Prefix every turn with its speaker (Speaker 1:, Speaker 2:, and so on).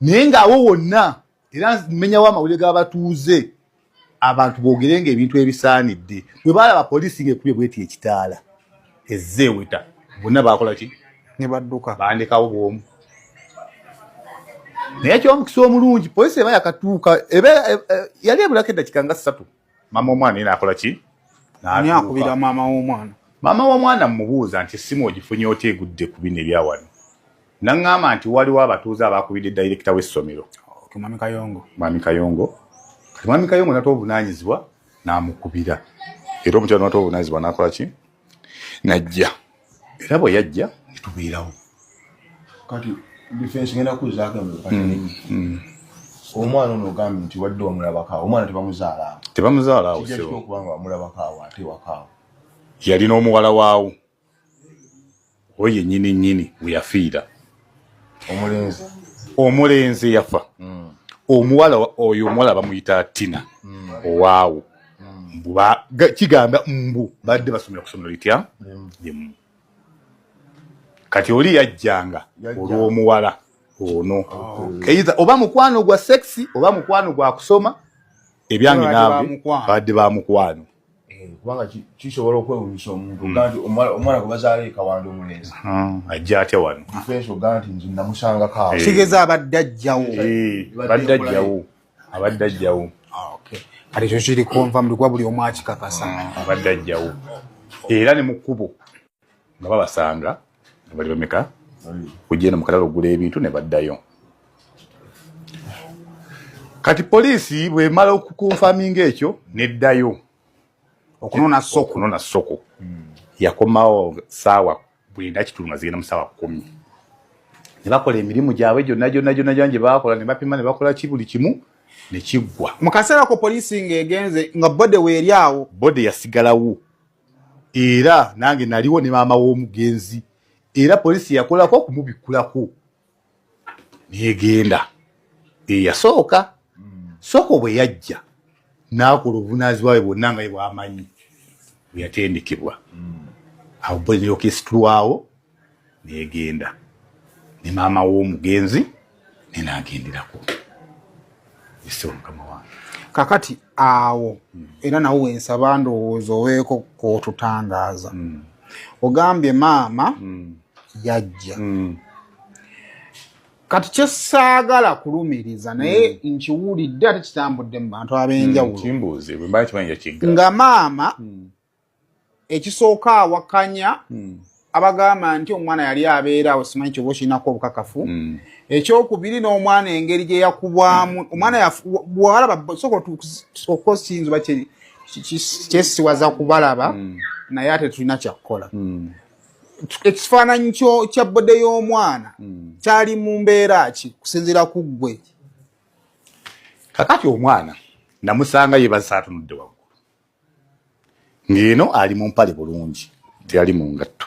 Speaker 1: naye ng'awo wonna era mmenyawo amawulire g'abatuuze abantu boogerenga ebintu ebisaanidde bwe baalaba poliisi ng'ekubye bweti ekitaala ezze eweta bonna baakola ki
Speaker 2: ne badduka
Speaker 1: bandekawo bw'omu naye ekyomukisa omulungi poliisi eba yakatuuka yali ebulako eddakiika nga 3 maama omwana yena akola ki
Speaker 2: ani akubira maama w'omwana
Speaker 1: maama w'omwana mmubuuza nti essimu ogifunye otya egudde ku bino ebya wano naŋŋamba nti waliwo abatuuze abaakubidde dayirekita w'essomero
Speaker 2: mwami Kayongo
Speaker 1: kati mwami Kayongo nate obunaanyizibwa n'amukubira era omukyala nate obunaanyizibwa n'akola ki najja era bwe yajja netubeerawo
Speaker 3: kati defense ngenda kuzaako omwana ono ogambye nti wadde wamulabakaawo omwana
Speaker 1: tebamuzaala
Speaker 3: okubanga wamulabakaawo ate wakaawo
Speaker 1: yalina omuwala waawo oyo yennyini we yafiira omulenzi yafa omuwala bamuyita Tina owaawo kigamba mbu badde basomera ku ssomero litya limu kati oli yajjanga olw'omuwala ono oba mukwano gwa sexy oba mukwano gwa kusoma ebyange naawe badde ba mukwano
Speaker 3: kubanga kisobola okwewunyisa omuntu ogandi omwana gwe bazaala ekawanda omulenzi
Speaker 1: ajja atya wano
Speaker 3: defense ogamba nti nze namusangako awo
Speaker 2: kigeza abadde ajjawo
Speaker 1: abadde ajjawo
Speaker 2: kati ekyo kiri konvamu likuba buli omu akikakasa
Speaker 1: abadde ajjawo era ne mu kkubo nga babasanga nga bali bameka kugenda mu kalala okugula ebintu ne baddayo kati poliisi bw'emala okukonfaminga ekyo neddayo
Speaker 2: okunona
Speaker 1: soko yakomawo saawa 9:30 zigenda mu saawa 10 ne bakola emirimu gyabwe gyonna gye baakola ne bapima ne bakola buli kimu ne kiggwa
Speaker 2: mu kaseera ko poliisi ng'egenze nga bode weeri awo
Speaker 1: bode yasigalawo era nange naliwo ne maama w'omugenzi era poliisi yakolako okumubikkulako negenda eyasooka soko bwe yajja n'akola obuvunaanyizibwa bwe bwonna nga bwamanyi bwe yatendekebwa awo bwe neyokesitulwawo negenda ne maama w'omugenzi nenaagenderako ese omukama wange
Speaker 2: kakati awo era nawo wensaba ndowooza oweeko k'otutangaaza ogambye maama yajja kati kyesaagala kulumiriza naye nkiwulidde ate kitambudde mu bantu ab'enjawulo nga maama ekisooka awakanya abagamba nti omwana yali abeera awo simanyi kyoba okirinako obukakafu ekyokubiri n'omwana engeri gye yakubwamu omwana bwalaba sooka osinzuba kyesiwaza kubalaba naye ate tulina kyakukola ekifaananyi kya bode y'omwana kyali mu mbeera ki kusinziira ku ggwe
Speaker 1: kakati omwana namusanga yeebasa atunudde waggulu ng'eno ali mu mpale bulungi teyali mu ngatto